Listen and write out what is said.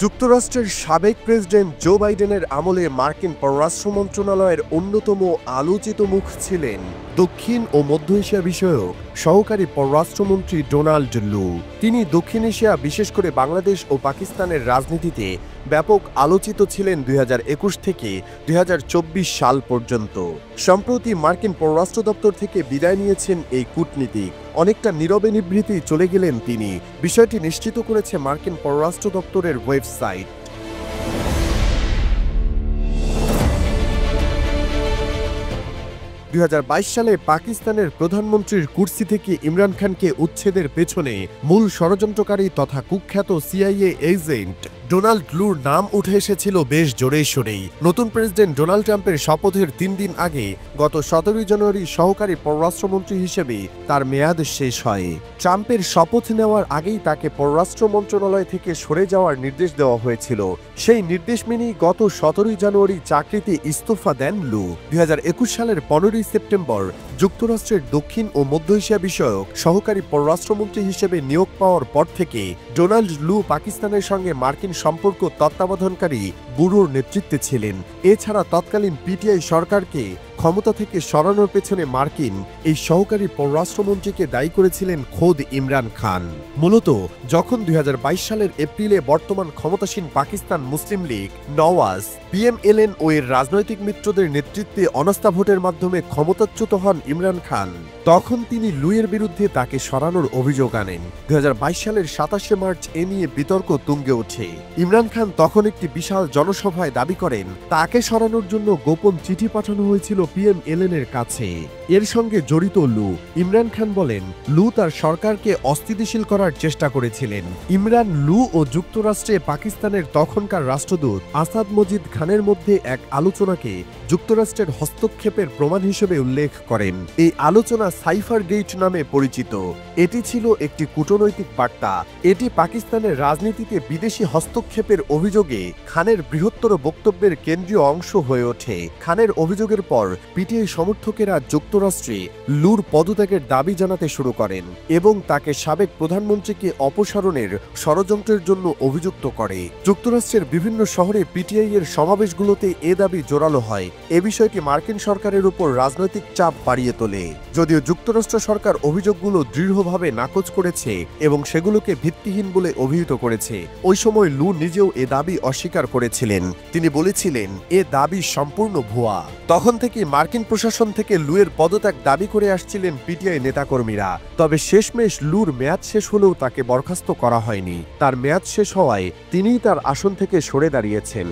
যুক্তরাষ্ট্রের সাবেক president Joe বাইডেনের আমলে মার্কিন পররাষ্ট্র মন্ত্রণালয়ের অন্যতম আলোচিত মুখ ছিলেন দক্ষিণ ও মধ্য এশিয়া বিষয়ক সহকারী পররাষ্ট্রমন্ত্রী ডোনাল্ড লু। তিনি দক্ষিণ এশিয়া, বিশেষ করে বাংলাদেশ ও পাকিস্তানের রাজনীতিতে ব্যাপক আলোচিত ছিলেন 2021 থেকে 2024 সাল পর্যন্ত। সম্প্রতি মার্কিন পররাষ্ট্র দপ্তর থেকে বিদায় নিয়েছেন এই কূটনীতিক। অনেকটা নীরবে নিভৃতেই চলে গেলেন তিনি। বিষয়টি নিশ্চিত করেছে মার্কিন পররাষ্ট্র দপ্তরের ওয়েবসাইট। সালে পাকিস্তানের প্রধানমন্ত্রীর কুর্সি থেকে ইমরান খানকে উচ্ছেদের পেছনে মূল ষড়যন্ত্রকারী তথা কুখ্যাত সিআইএ এজেন্ট ডোনাল্ড লুর নাম উঠে এসেছিল বেশ জোরে সোরেই। নতুন প্রেসিডেন্ট ডোনাল্ড ট্রাম্পের শপথের 3 দিন আগে গত 17 জানুয়ারি সহকারী পররাষ্ট্রমন্ত্রী হিসেবে তার মেয়াদ শেষ হয়। ট্রাম্পের শপথ নেওয়ার আগেই তাকে পররাষ্ট্র মন্ত্রণালয় থেকে সরে যাওয়ার নির্দেশ দেওয়া হয়েছিল। সেই নির্দেশ মেনেই গত 17 জানুয়ারি চাকরিতে ইস্তফা দেন লু। 2021 সালের 15 সেপ্টেম্বর যুক্তরাষ্ট্রের দক্ষিণ ও মধ্য এশিয়া বিষয়ক সহকারী পররাষ্ট্রমন্ত্রী হিসেবে নিয়োগ পাওয়ার পর থেকে ডোনাল্ড লু পাকিস্তানের সঙ্গে মার্কিন সম্পর্ক তত্ত্বাবধানকারী ব্যুরোর নেতৃত্বে ছিলেন। এছাড়া তৎকালীন পিটিআই সরকারকে ক্ষমতা থেকে সরানোর পেছনে মার্কিন এই সহকারী পররাষ্ট্রমন্ত্রীকে দায়ী করেছিলেন খোদ ইমরান খান। মূলত যখন 2022 সালের এপ্রিলে বর্তমান ক্ষমতাসীন পাকিস্তান মুসলিম লীগ নওয়াজ, পিএমএলএন ও এর রাজনৈতিক মিত্রদের নেতৃত্বে অনাস্থা ভোটের মাধ্যমে ক্ষমতাচ্যুত হন ইমরান খান, তখন তিনি লুয়ের বিরুদ্ধে তাকে সরানোর অভিযোগ আনেন। 2022 সালের 27 মার্চ এ নিয়ে বিতর্ক তুঙ্গে ওঠে। ইমরান খান তখন একটি বিশাল জনসভায় দাবি করেন তাকে সরানোর জন্য গোপন চিঠি পাঠানো হয়েছিল পিএমএলএন এর কাছে। এর সঙ্গে জড়িত লু। ইমরান খান বলেন লু তার সরকারকে অস্থিতিশীল করার চেষ্টা করেছিলেন। ইমরান, লু ও যুক্তরাষ্ট্রে পাকিস্তানের তখনকার রাষ্ট্রদূত আসাদ মজিদ খানের মধ্যে এক আলোচনাকে যুক্তরাষ্ট্রের হস্তক্ষেপের প্রমাণ হিসেবে উল্লেখ করেন। এই আলোচনা সাইফার গেট নামে পরিচিত। এটি ছিল একটি কূটনৈতিক বার্তা। এটি পাকিস্তানের রাজনীতিতে বিদেশি হস্তক্ষেপের অভিযোগে খানের বৃহত্তর বক্তব্যের কেন্দ্রীয় অংশ হয়ে ওঠে। খানের অভিযোগের পর পিটিআই সমর্থকেরা যুক্তরাষ্ট্রে লুর পদত্যাগের দাবি জানাতে শুরু করেন এবং তাকে সাবেক প্রধানমন্ত্রীকে অপসারণের ষড়যন্ত্রের জন্য অভিযুক্ত করে। যুক্তরাষ্ট্রের বিভিন্ন শহরে পিটিআই এর সমাবেশগুলোতে এ দাবি জোরালো হয়। এ বিষয়টি মার্কিন সরকারের উপর রাজনৈতিক চাপ বাড়িয়ে তোলে। যদিও যুক্তরাষ্ট্র সরকার অভিযোগগুলো দৃঢ়ভাবে নাকচ করেছে এবং সেগুলোকে ভিত্তিহীন বলে অভিহিত করেছে, ওই সময় লু নিজেও এ দাবি অস্বীকার করেছিলেন। তিনি বলেছিলেন এ দাবি সম্পূর্ণ ভুয়া। তখন থেকে মার্কিন প্রশাসন থেকে লুয়ের পদত্যাগ দাবি করে আসছিলেন পিটিআই নেতাকর্মীরা। তবে শেষমেশ লুর মেয়াদ শেষ হলেও তাকে বরখাস্ত করা হয়নি। তার মেয়াদ শেষ হওয়ায় তিনিই তার আসন থেকে সরে দাঁড়িয়েছেন।